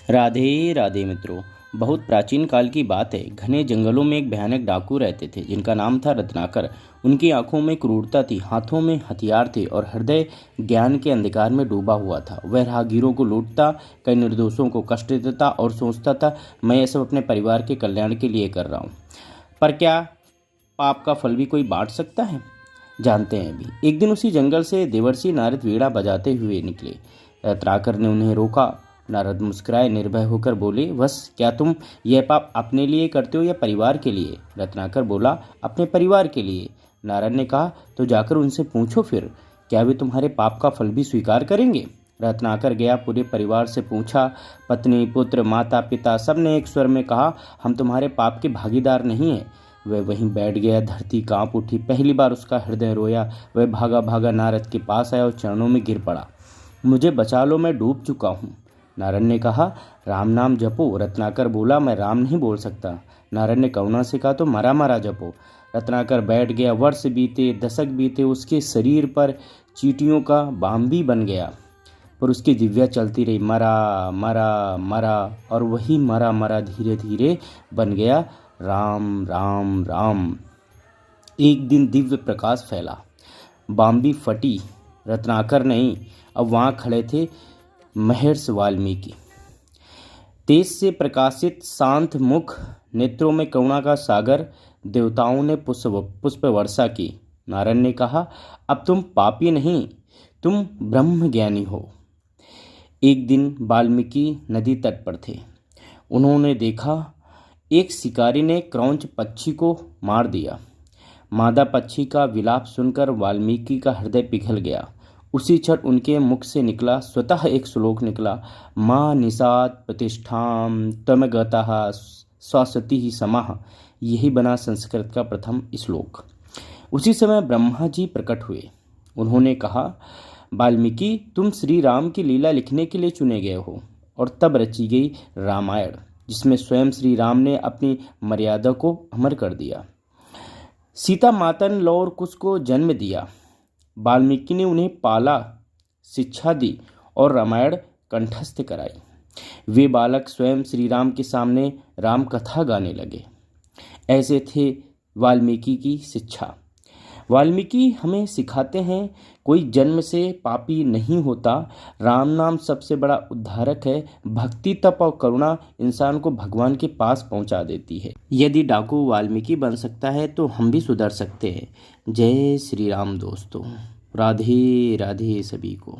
राधे राधे मित्रों। बहुत प्राचीन काल की बात है। घने जंगलों में एक भयानक डाकू रहते थे जिनका नाम था रत्नाकर। उनकी आंखों में क्रूरता थी, हाथों में हथियार थे और हृदय ज्ञान के अंधकार में डूबा हुआ था। वह राहगीरों को लूटता, कई निर्दोषों को कष्ट देता और सोचता था, मैं यह सब अपने परिवार के कल्याण के लिए कर रहा हूँ। पर क्या पाप का फल भी कोई बांट सकता है? जानते हैं अभी। एक दिन उसी जंगल से देवर्षि नारद वीणा बजाते हुए निकले। रत्नाकर ने उन्हें रोका। नारद मुस्कुराए, निर्भय होकर बोले, बस क्या तुम यह पाप अपने लिए करते हो या परिवार के लिए? रत्नाकर बोला, अपने परिवार के लिए। नारद ने कहा, तो जाकर उनसे पूछो फिर, क्या वे तुम्हारे पाप का फल भी स्वीकार करेंगे? रत्नाकर गया, पूरे परिवार से पूछा। पत्नी, पुत्र, माता, पिता सबने एक स्वर में कहा, हम तुम्हारे पाप के भागीदार नहीं हैं। वह वहीं बैठ गया। धरती कांप उठी। पहली बार उसका हृदय रोया। वह भागा भागा नारद के पास आया और चरणों में गिर पड़ा। मुझे बचा लो, मैं डूब चुका हूँ। नारद ने कहा, राम नाम जपो। रत्नाकर बोला, मैं राम नहीं बोल सकता। नारद ने करुणा से कहा, तो मरा मरा जपो। रत्नाकर बैठ गया। वर्ष बीते, दशक बीते, उसके शरीर पर चींटियों का बांबी बन गया, पर उसकी दिव्या चलती रही। मरा मरा मरा, और वही मरा मरा धीरे धीरे बन गया राम राम राम। एक दिन दिव्य प्रकाश फैला, बांबी फटी। रत्नाकर नहीं, अब वहाँ खड़े थे महर्षि वाल्मीकि। तेज से प्रकाशित, शांत मुख, नेत्रों में करुणा का सागर। देवताओं ने पुष्प वर्षा की। नारद ने कहा, अब तुम पापी नहीं, तुम ब्रह्म ज्ञानी हो। एक दिन वाल्मीकि नदी तट पर थे। उन्होंने देखा एक शिकारी ने क्रौंच पक्षी को मार दिया। मादा पक्षी का विलाप सुनकर वाल्मीकि का हृदय पिघल गया। उसी क्षण उनके मुख से निकला, स्वतः एक श्लोक निकला, माँ निषाद प्रतिष्ठाम त्वमगतः स्वसति ही समाह। यही बना संस्कृत का प्रथम श्लोक। उसी समय ब्रह्मा जी प्रकट हुए। उन्होंने कहा, वाल्मीकि, तुम श्री राम की लीला लिखने के लिए चुने गए हो। और तब रची गई रामायण, जिसमें स्वयं श्री राम ने अपनी मर्यादा को अमर कर दिया। सीता माता ने लौ और कुश को जन्म दिया। वाल्मीकि ने उन्हें पाला, शिक्षा दी और रामायण कंठस्थ कराई। वे बालक स्वयं श्री राम के सामने राम कथा गाने लगे। ऐसे थे वाल्मीकि की शिक्षा। वाल्मीकि हमें सिखाते हैं, कोई जन्म से पापी नहीं होता। राम नाम सबसे बड़ा उद्धारक है। भक्ति, तप और करुणा इंसान को भगवान के पास पहुंचा देती है। यदि डाकू वाल्मीकि बन सकता है तो हम भी सुधर सकते हैं। जय श्री राम दोस्तों। राधे राधे सभी को।